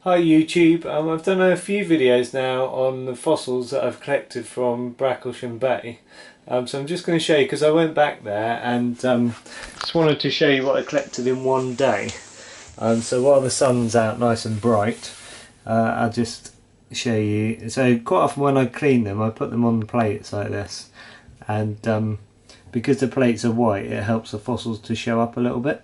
Hi YouTube, I've done a few videos now on the fossils that I've collected from Bracklesham Bay. So I'm just going to show you, because I went back there and just wanted to show you what I collected in one day. So while the sun's out nice and bright, I'll just show you. So quite often when I clean them I put them on the plates like this, and because the plates are white it helps the fossils to show up a little bit.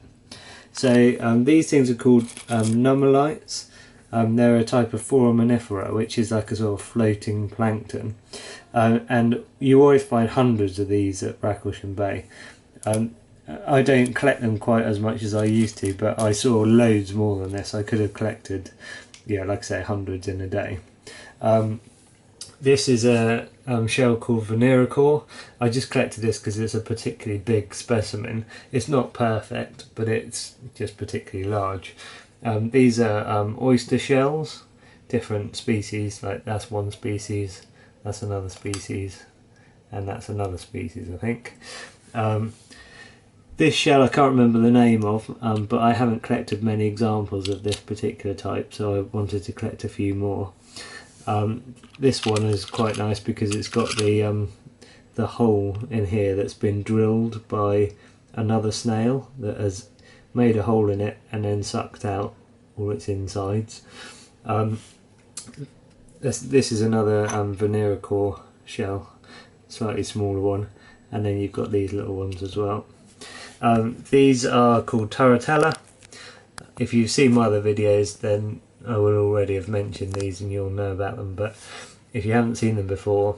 So these things are called Numalites. They're a type of foraminifera, which is like a sort of floating plankton, and you always find hundreds of these at Bracklesham Bay. I don't collect them quite as much as I used to, but I saw loads more than this. I could have collected, yeah, like I say, hundreds in a day. This is a shell called Venericore. I just collected this because it's a particularly big specimen. It's not perfect, but it's just particularly large. These are oyster shells, different species, like that's one species, that's another species, and that's another species, I think. This shell I can't remember the name of, but I haven't collected many examples of this particular type, so I wanted to collect a few more. This one is quite nice because it's got the hole in here that's been drilled by another snail that has made a hole in it and then sucked out all its insides. This is another Venericore shell, slightly smaller one, and then you've got these little ones as well. These are called Taratella. If you've seen my other videos then I will already have mentioned these and you'll know about them, but if you haven't seen them before,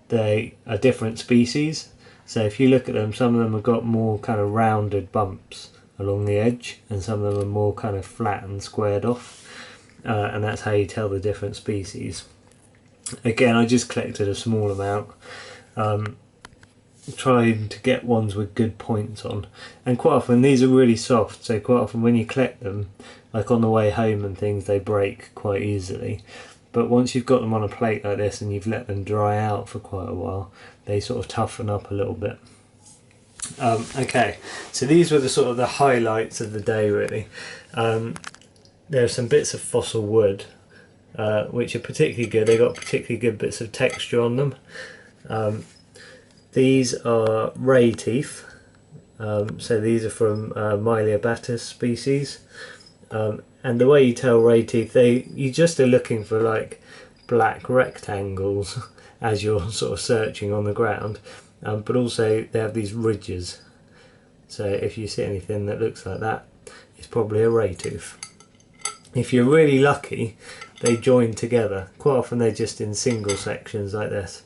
they are different species. So if you look at them, some of them have got more kind of rounded bumps along the edge, and some of them are more kind of flat and squared off, and that's how you tell the different species. Again, I just collected a small amount, trying to get ones with good points on, and quite often these are really soft, so quite often when you collect them, like on the way home and things, they break quite easily. But once you've got them on a plate like this and you've let them dry out for quite a while, they sort of toughen up a little bit. Okay, so these were the sort of the highlights of the day really. There are some bits of fossil wood which are particularly good. They got particularly good bits of texture on them. These are ray teeth, so these are from Myliabatis species, and the way you tell ray teeth, you just are looking for like black rectangles as you're sort of searching on the ground. But also they have these ridges, so if you see anything that looks like that, it's probably a ray tooth. If you're really lucky, they join together. Quite often they're just in single sections like this,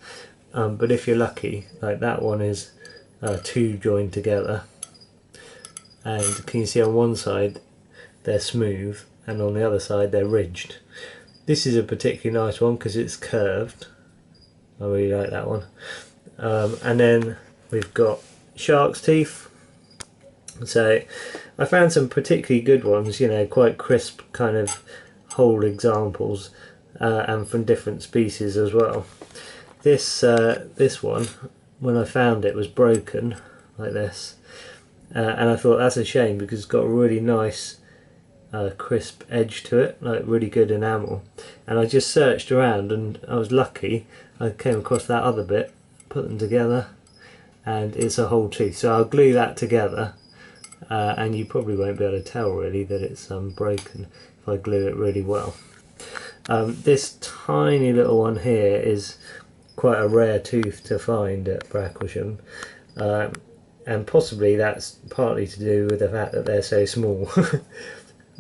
but if you're lucky, like that one is two joined together, and can you see on one side they're smooth and on the other side they're ridged. This is a particularly nice one because it's curved. I really like that one. And then we've got shark's teeth. So I found some particularly good ones, you know, quite crisp kind of whole examples, and from different species as well. This one, when I found it, was broken like this, and I thought that's a shame because it's got a really nice crisp edge to it, like really good enamel. And I just searched around and I was lucky, I came across that other bit, put them together, and it's a whole tooth. So I'll glue that together, and you probably won't be able to tell really that it's broken if I glue it really well. This tiny little one here is quite a rare tooth to find at Bracklesham, and possibly that's partly to do with the fact that they're so small.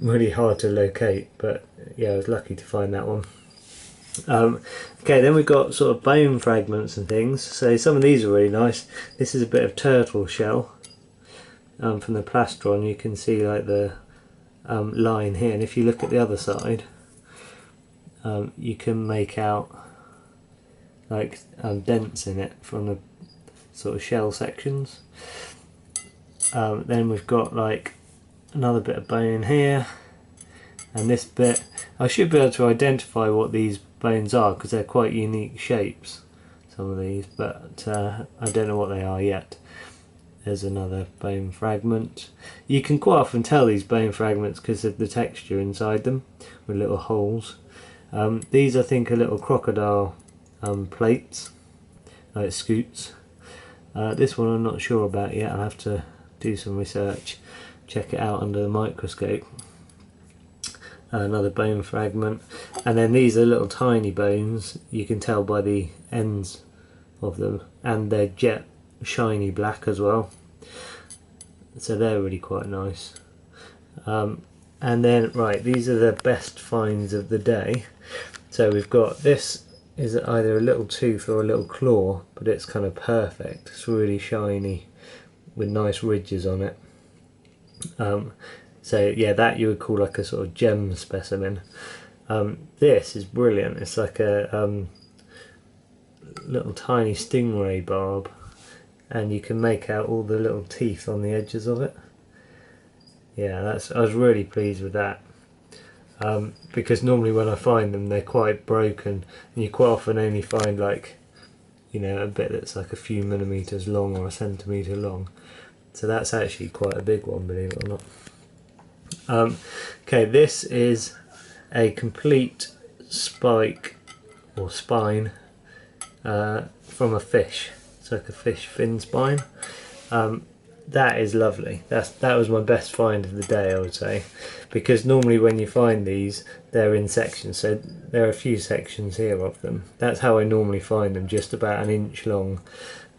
Really hard to locate, but yeah, I was lucky to find that one. Okay, then we've got sort of bone fragments and things. So some of these are really nice. This is a bit of turtle shell. From the plastron you can see like the line here, and if you look at the other side, you can make out like dents in it from the sort of shell sections. Then we've got like another bit of bone here, and this bit, I should be able to identify what these bones are because they're quite unique shapes, some of these, but I don't know what they are yet. There's another bone fragment. You can quite often tell these bone fragments because of the texture inside them, with little holes. These I think are little crocodile plates, like scoots. This one I'm not sure about yet, I'll have to do some research, check it out under the microscope. Another bone fragment, and then these are little tiny bones. You can tell by the ends of them, and they're jet shiny black as well, so they're really quite nice. And then right, these are the best finds of the day. So we've got this, is either a little tooth or a little claw, but it's kind of perfect. It's really shiny with nice ridges on it. So yeah, that you would call like a sort of gem specimen. This is brilliant. It's like a little tiny stingray barb, and you can make out all the little teeth on the edges of it. Yeah, I was really pleased with that, because normally when I find them they're quite broken, and you quite often only find, like, you know, a bit that's like a few millimeters long or a centimetre long. So that's actually quite a big one, believe it or not. Okay, this is a complete spike or spine from a fish. It's like a fish fin spine. That is lovely. That was my best find of the day, I would say, because normally when you find these, they're in sections. So there are a few sections here of them. That's how I normally find them, just about an inch long,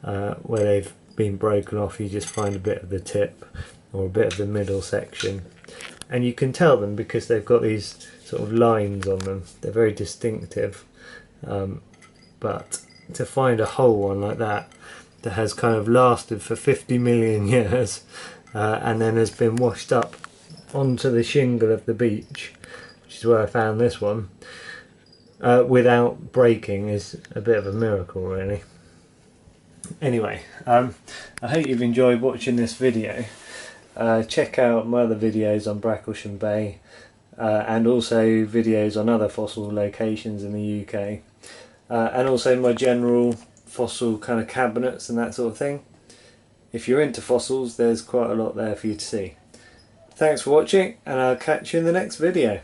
where they've been broken off. You just find a bit of the tip or a bit of the middle section, and you can tell them because they've got these sort of lines on them. They're very distinctive. But to find a whole one like that has kind of lasted for 50 million years, and then has been washed up onto the shingle of the beach, which is where I found this one, without breaking, is a bit of a miracle, really. Anyway, I hope you've enjoyed watching this video. Check out my other videos on Bracklesham Bay, and also videos on other fossil locations in the UK, and also my general fossil kind of cabinets and that sort of thing. If you're into fossils, there's quite a lot there for you to see. Thanks for watching, and I'll catch you in the next video.